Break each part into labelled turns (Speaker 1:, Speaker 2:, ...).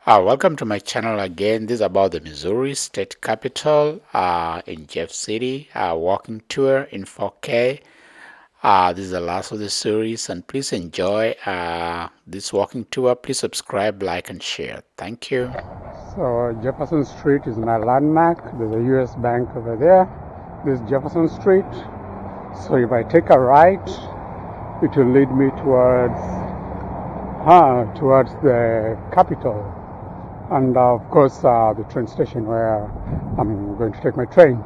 Speaker 1: Welcome to my channel again. This is about the Missouri State Capitol in Jeff City, walking tour in 4K. This is the last of the series, and please enjoy this walking tour. Please subscribe, like, and share. Thank you.
Speaker 2: So Jefferson Street is my landmark. There's a US bank over there. This is Jefferson Street. So if I take a right, it will lead me towards the Capitol, and of course the train station where I'm going to take my train.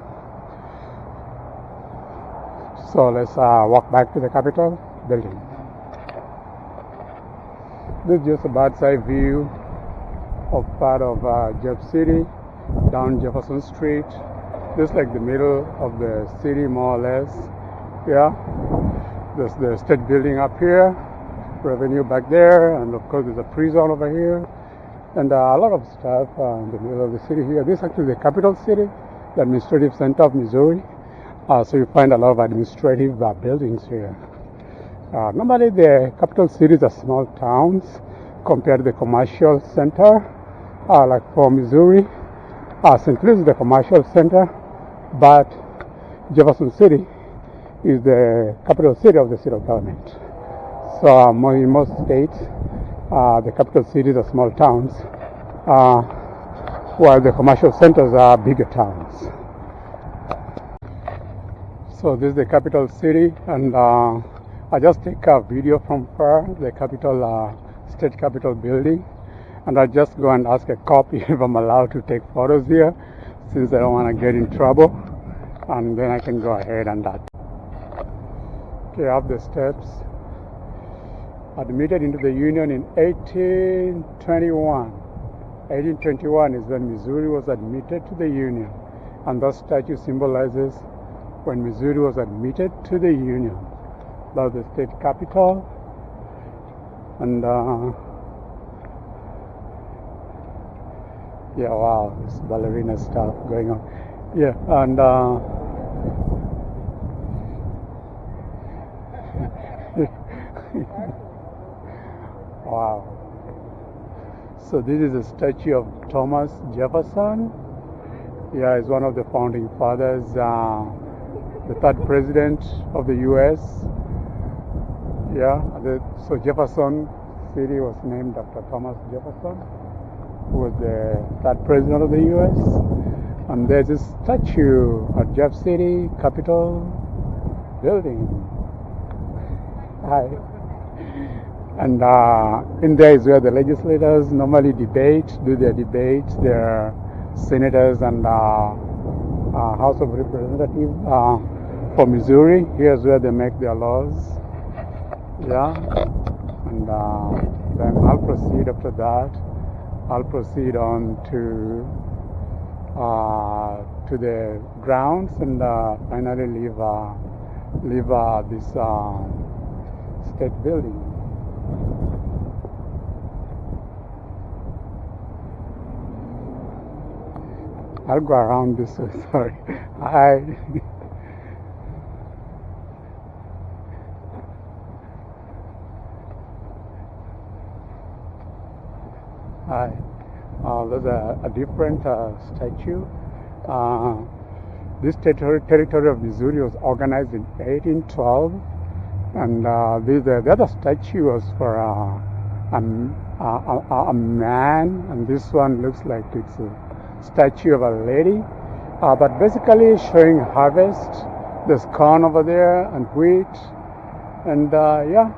Speaker 2: So let's walk back to the Capitol building. This is just a bird's eye view of part of Jeff City, down Jefferson Street. This is like the middle of the city, more or less. Yeah, there's the state building up here, revenue back there, and of course there's a prison over here, and a lot of stuff in the middle of the city here. This is actually the capital city, the administrative center of Missouri. So you find a lot of administrative buildings here. Normally the capital cities are small towns compared to the commercial center. Like for Missouri, St. Louis is the commercial center, but Jefferson City is the capital city of the city of government. So in most states, the capital cities are small towns, while the commercial centers are bigger towns. So this is the capital city, and I just take a video from far, the capital, state capitol building. And I just go and ask a cop if I'm allowed to take photos here, since I don't want to get in trouble, and then I can go ahead and that. Okay, up the steps. Admitted into the Union in 1821. 1821 is when Missouri was admitted to the Union, and that statue symbolizes when Missouri was admitted to the Union. That's the state capitol, and yeah, wow, this ballerina stuff going on. Yeah, and wow. So this is a statue of Thomas Jefferson. Yeah, he's one of the founding fathers, the third president of the U.S. Yeah, so Jefferson City was named after Thomas Jefferson, who was the third president of the U.S. And there's a statue at Jeff City Capitol building. Hi. And in there is where the legislators normally do their debates. Their senators and House of Representatives for Missouri. Here's where they make their laws. Yeah. And then I'll proceed after that. I'll proceed on to the grounds and finally leave this state building. I'll go around this way, sorry. Hi. Hi. There's a different statue. This territory of Missouri was organized in 1812, and the other statue was for a man, and this one looks like it's a statue of a lady, but basically showing harvest. There's corn over there and wheat, and yeah,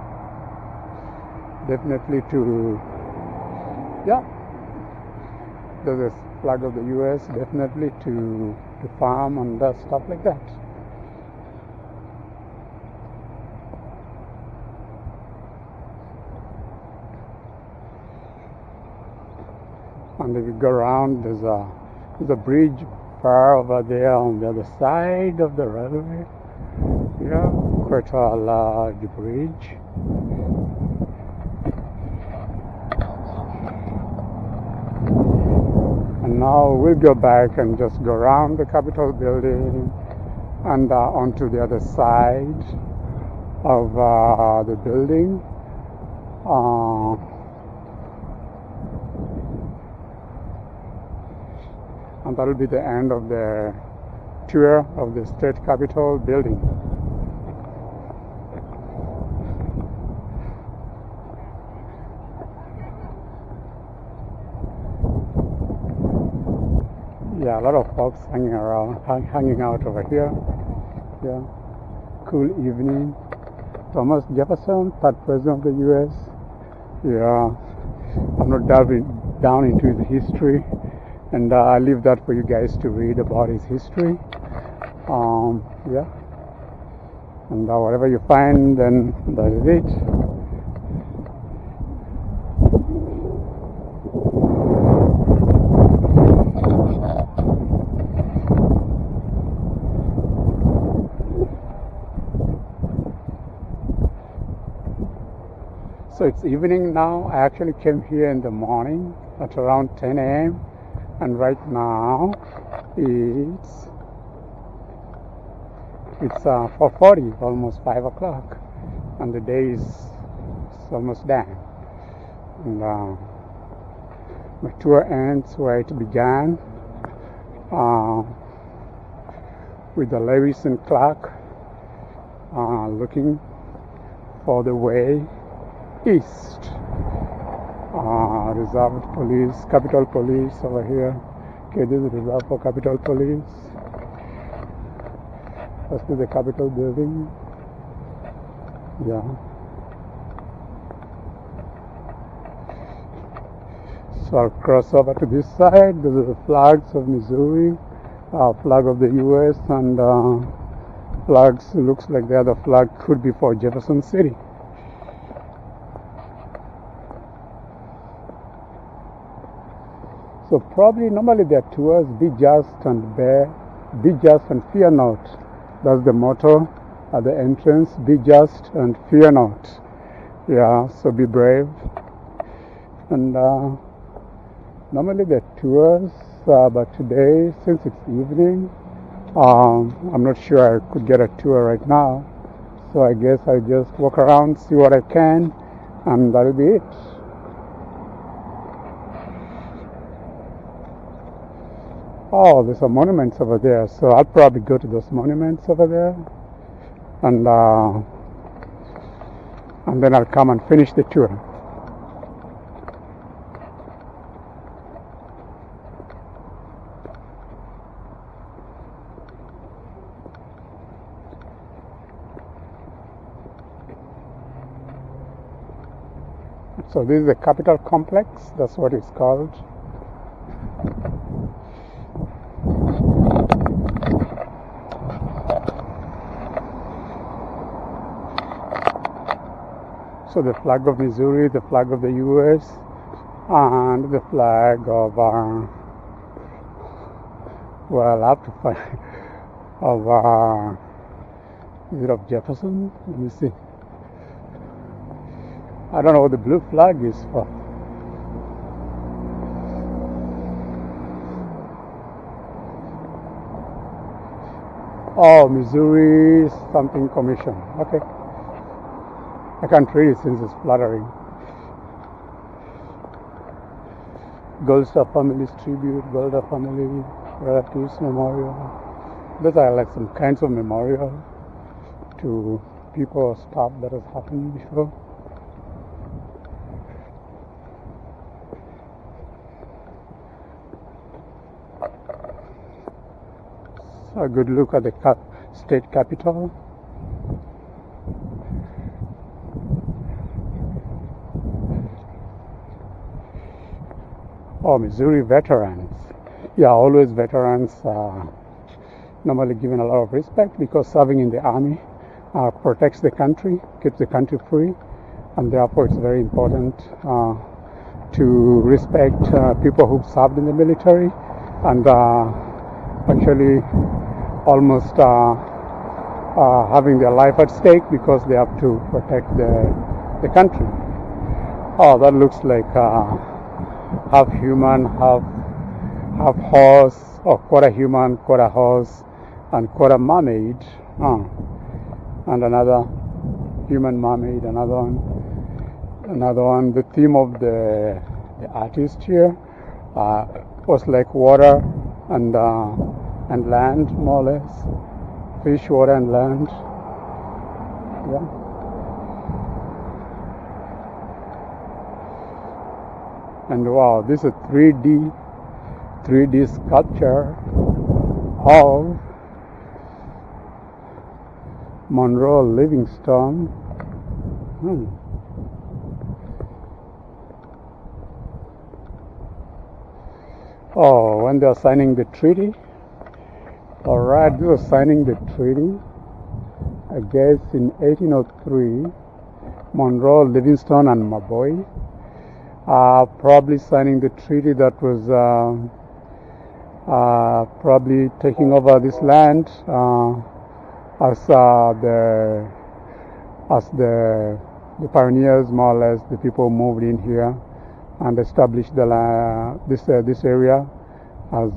Speaker 2: definitely there's a flag of the U.S. definitely to farm and stuff like that. And if you go around, there's a bridge far over there on the other side of the railway. Yeah, quite a large bridge. And now we'll go back and just go around the Capitol building and onto the other side of the building. and that will be the end of the tour of the state capitol building. Yeah, a lot of folks hanging out over here. Yeah, cool evening. Thomas Jefferson, third president of the U.S. Yeah, I'm not delving down into his history, and I leave that for you guys to read about his history. Yeah, and whatever you find, then that is it. So it's evening now. I actually came here in the morning at around 10 a.m. and right now it's 4:40, almost 5 o'clock, and the day is almost done. And my tour ends where it began, with the Lewis and Clark looking for the way east. Reserved police, Capitol Police over here. Okay, this is reserved for Capitol Police. Let's do the Capitol building. Yeah. So I'll cross over to this side. These are the flags of Missouri, flag of the U.S., and flags looks like the other flag could be for Jefferson City. So probably normally their tours, be just and fear not. That's the motto at the entrance, be just and fear not. Yeah, so be brave. And normally their tours, but today, since it's evening, I'm not sure I could get a tour right now. So I guess I'll just walk around, see what I can, and that'll be it. Oh, there's some monuments over there, so I'll probably go to those monuments over there, and then I'll come and finish the tour. So this is the Capitol Complex, that's what it's called. So the flag of Missouri, the flag of the U.S., and the flag of, well, I'll have to find, is it of Jefferson? Let me see. I don't know what the blue flag is for. Oh, Missouri something commission. Okay. I can't read it since it's fluttering. Goldstar Family's Tribute, Golda Family, Relatives Memorial. Those are like some kinds of memorial to people or stuff that has happened before. So a good look at the state capitol. Oh, Missouri veterans. Yeah, always veterans normally given a lot of respect because serving in the army protects the country, keeps the country free, and therefore it's very important to respect people who've served in the military and actually almost having their life at stake because they have to protect the country. Oh, that looks like half human, half horse, or quarter human, quarter horse, and quarter mermaid. And another human mermaid, another one. The theme of the artist here was like water, and land, more or less. Fish, water, and land. Yeah. And wow, this is a 3D sculpture of Monroe Livingstone. Oh, when they are signing the treaty. All right, they were signing the treaty. I guess in 1803, Monroe, Livingstone, and Maboy probably signing the treaty that was probably taking over this land as the pioneers, more or less, the people moved in here and established this area as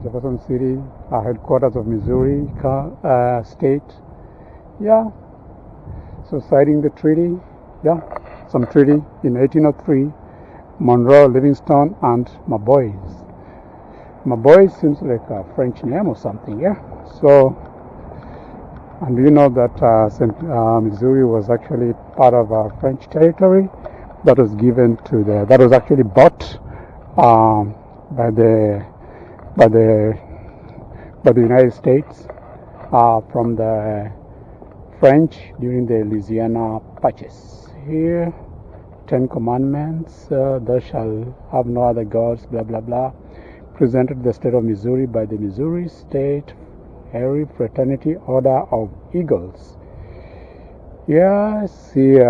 Speaker 2: Jefferson City, headquarters of Missouri state. Yeah. So signing the treaty, yeah, some treaty in 1803, Monroe, Livingstone, and Maboy. Maboy seems like a French name or something, yeah. So, and you know that Missouri was actually part of French territory that was given to that was actually bought by the United States from the French during the Louisiana Purchase. Here, 10 Commandments, thou shalt have no other gods, blah blah blah, presented to the state of Missouri by the Missouri State Hairy Fraternity Order of Eagles. Yeah, I see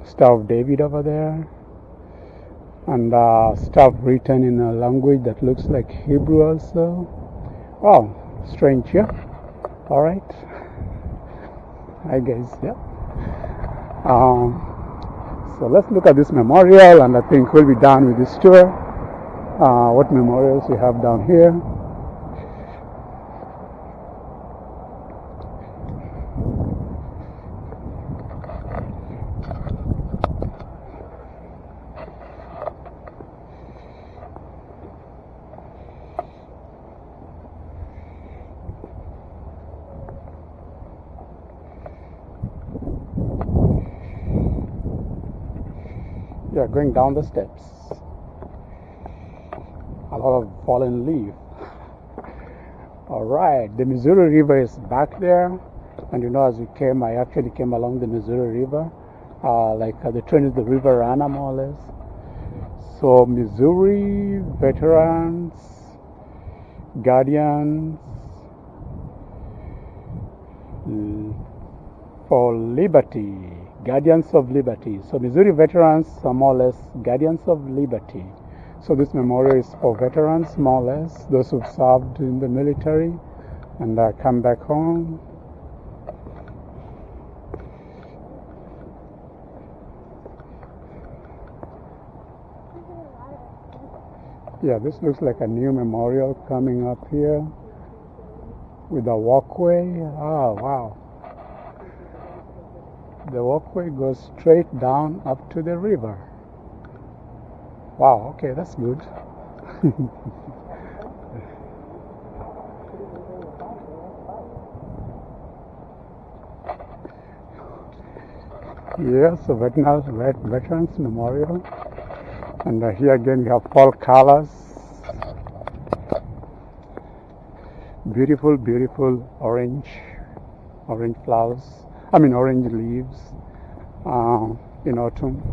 Speaker 2: Star of David over there, and stuff written in a language that looks like Hebrew also. Oh, strange, yeah. All right, I guess, yeah. So let's look at this memorial, and I think we'll be done with this tour. What memorials we have down here? Yeah, going down the steps. A lot of fallen leaf. All right, the Missouri River is back there, and you know, as we came, I actually came along the Missouri River, the train is the river runner, more or less. So Missouri veterans, guardians for liberty, guardians of liberty. So Missouri veterans are more or less guardians of liberty. So this memorial is for veterans, more or less, those who've served in the military and come back home. Yeah, this looks like a new memorial coming up here with a walkway. Oh, wow. The walkway goes straight down up to the river. Wow, okay, that's good. Yeah, so Veterans Memorial. And here again we have fall colors. Beautiful, beautiful orange flowers. Orange leaves in autumn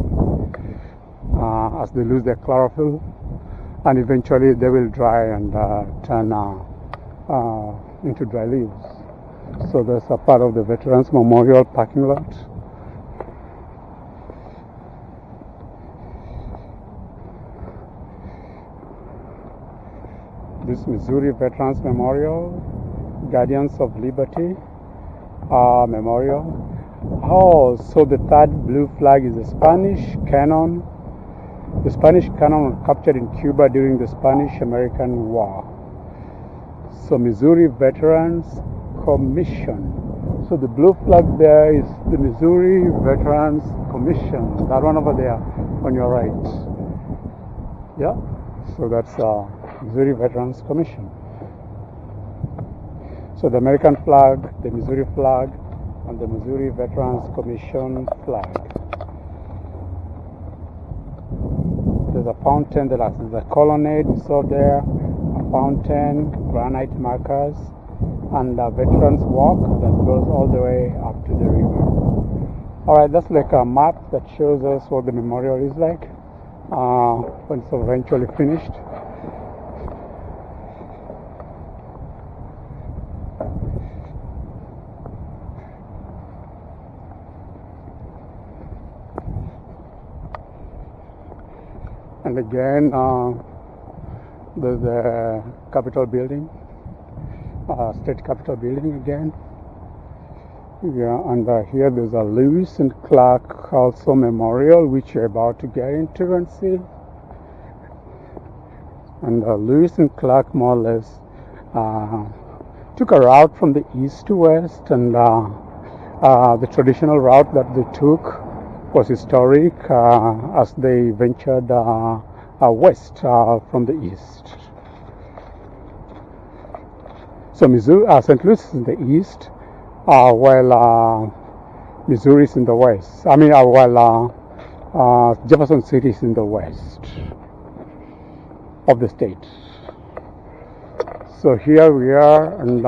Speaker 2: as they lose their chlorophyll, and eventually they will dry and turn into dry leaves. So that's a part of the Veterans Memorial parking lot. This Missouri Veterans Memorial, Guardians of Liberty Memorial. Oh, so the third blue flag is the Spanish cannon. The Spanish cannon was captured in Cuba during the Spanish-American War. So Missouri Veterans Commission. So the blue flag there is the Missouri Veterans Commission. That one over there on your right. Yeah. So that's Missouri Veterans Commission. So the American flag, the Missouri flag, and the Missouri Veterans Commission flag. There's a fountain, there's a colonnade we saw there, a fountain, granite markers, and a veterans walk that goes all the way up to the river. Alright, that's like a map that shows us what the memorial is like when it's eventually finished. And again, there's the Capitol building, State Capitol building again. Yeah, and here there's a Lewis and Clark also memorial, which you're about to get into and see. And Lewis and Clark more or less took a route from the east to west, and the traditional route that they took was historic as they ventured west from the east. So St. Louis is in the east, while Missouri is in the west. While Jefferson City is in the west of the state. So here we are, and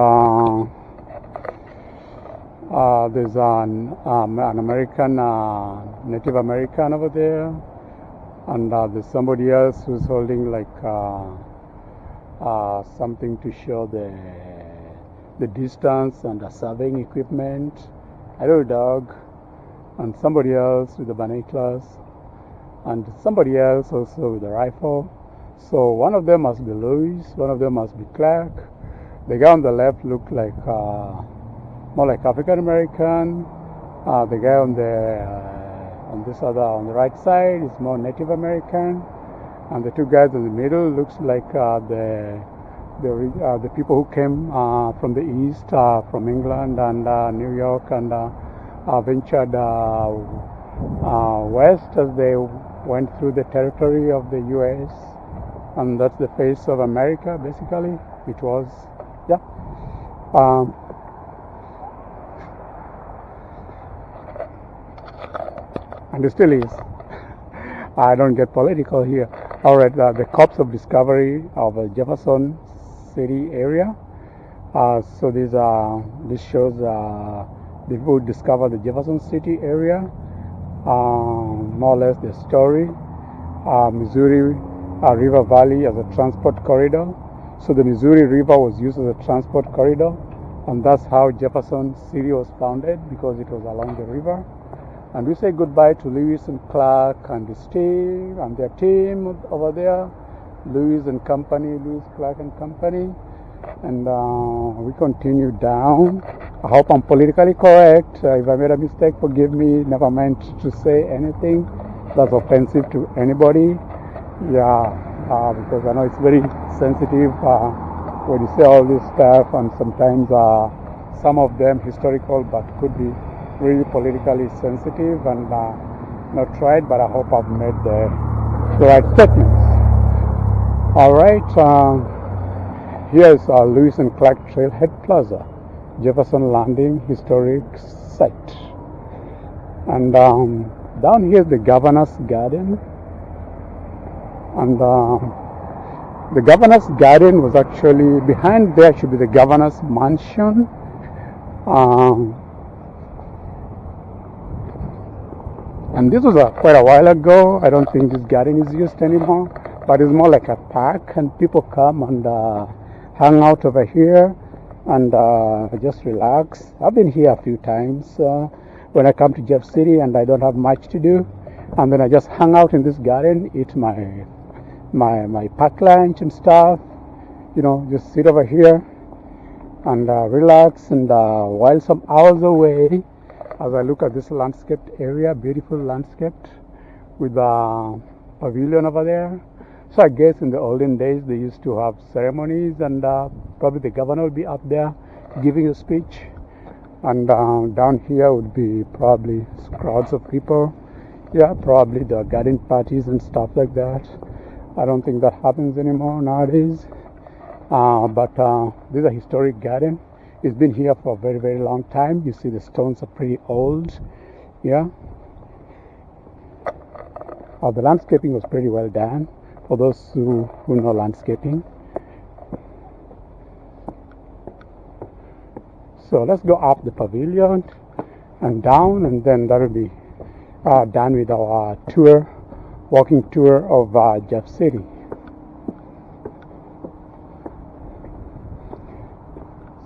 Speaker 2: there's an American, Native American over there, and there's somebody else who's holding like something to show the distance and the surveying equipment. I know a dog, and somebody else with the binoculars, and somebody else also with a rifle. So one of them must be Lewis, one of them must be Clark. The guy on the left looked like more like African American. The guy on the right side is more Native American, and the two guys in the middle looks like the people who came from the east, from England and New York, and ventured west as they went through the territory of the U.S. And that's the face of America, basically. It was, yeah. And it still is. I don't get political here. All right, the Corps of Discovery of Jefferson City area. So this shows the people who discovered the Jefferson City area, more or less the story. Missouri River Valley as a transport corridor. So the Missouri River was used as a transport corridor, and that's how Jefferson City was founded, because it was along the river. And we say goodbye to Lewis and Clark and their team over there, Lewis Clark and Company. And we continue down. I hope I'm politically correct. If I made a mistake, forgive me. Never meant to say anything that's offensive to anybody. Yeah, because I know it's very sensitive when you say all this stuff, and sometimes some of them historical, but could be really politically sensitive and not right, but I hope I've made the right statements. All right, here's Lewis and Clark Trailhead Plaza, Jefferson Landing Historic Site. And down here is the Governor's Garden. And the Governor's Garden was actually, behind there should be the Governor's Mansion. And this was quite a while ago. I don't think this garden is used anymore, but it's more like a park, and people come and hang out over here and just relax. I've been here a few times when I come to Jeff City and I don't have much to do, and then I just hang out in this garden, eat my packed lunch and stuff, just sit over here and relax, and while some hours away, as I look at this landscaped area, beautiful landscaped with a pavilion over there. So I guess in the olden days they used to have ceremonies, and probably the governor will be up there giving a speech, and down here would be probably crowds of people. Yeah, probably the garden parties and stuff like that. I don't think that happens anymore nowadays. But this is a historic garden. It's been here for a very, very long time. You see the stones are pretty old. Yeah. The landscaping was pretty well done for those who know landscaping. So let's go up the pavilion and down, and then that'll be done with our tour, walking tour of Jeff City.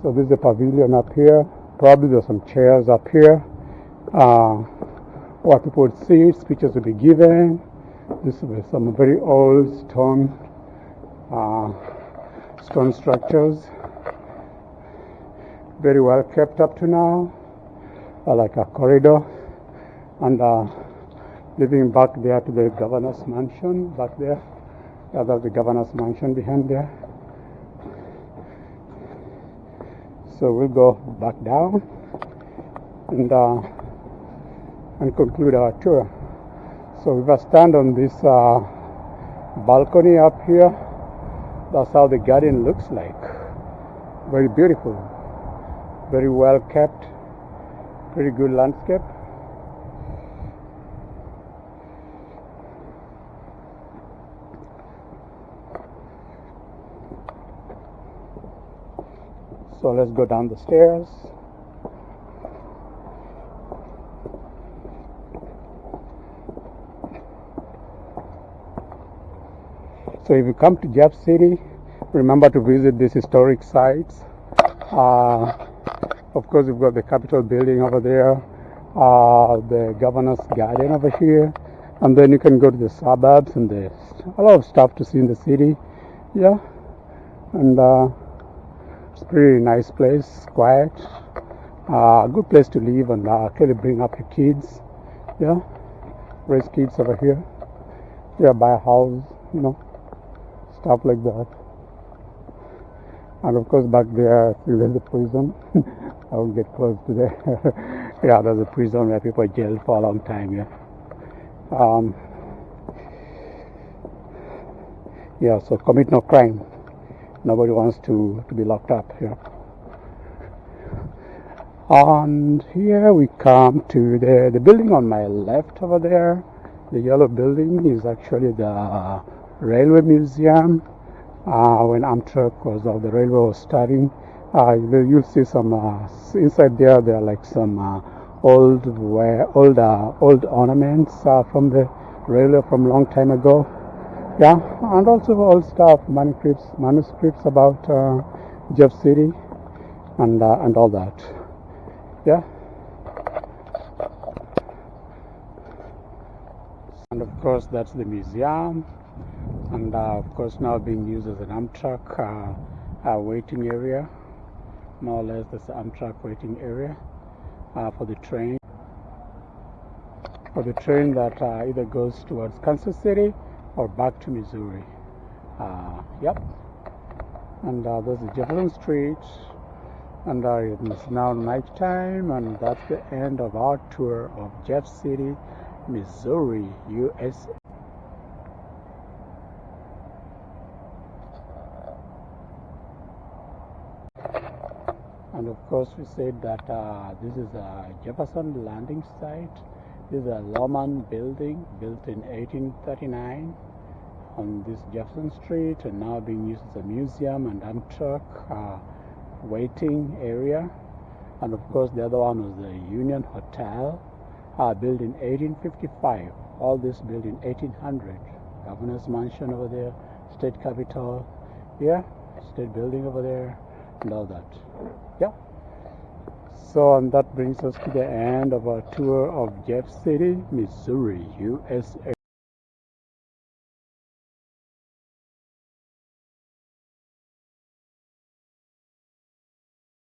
Speaker 2: So this is the pavilion up here. Probably there's some chairs up here where people would sit, speeches would be given. This is some very old stone structures, very well kept up to now, like a corridor, and leading back there to the governor's mansion back there. That's the governor's mansion behind there. So we'll go back down and conclude our tour. So if I stand on this balcony up here, that's how the garden looks like. Very beautiful, very well kept, pretty good landscape. So let's go down the stairs. So if you come to Jeff City, remember to visit these historic sites. Of course, you've got the Capitol building over there, the Governor's Garden over here, and then you can go to the suburbs, and there's a lot of stuff to see in the city. Yeah, and it's a pretty nice place, quiet, good place to live, and actually bring up your kids. Yeah, raise kids over here. Yeah, buy a house, stuff like that. And of course, back there, there's the prison. I won't get close to there. Yeah, there's a prison where people are jailed for a long time. Yeah. Yeah. So commit no crime. Nobody wants to be locked up here. And here we come to the building on my left over there. The yellow building is actually the Railway Museum. When Amtrak was the railway was starting, you'll see some inside there. There are like some old ornaments from the railway from a long time ago. Yeah, and also old stuff, manuscripts about Jeff City, and all that. Yeah. And of course, that's the museum. And of course, now being used as an Amtrak waiting area. More or less, that's the Amtrak waiting area for the train. For the train that either goes towards Kansas City or back to Missouri. Yep. And there's the Jefferson Street. And it's now night time, and that's the end of our tour of Jeff City, Missouri, USA. And of course, we said that this is a Jefferson Landing site. This is a Lawman building built in 1839 on this Jefferson Street, and now being used as a museum and Amtrak waiting area. And of course, the other one was the Union Hotel, built in 1855. All this built in 1800. Governor's Mansion over there, State Capitol, yeah, State Building over there, and all that. Yeah. So, and that brings us to the end of our tour of Jeff City, Missouri, USA.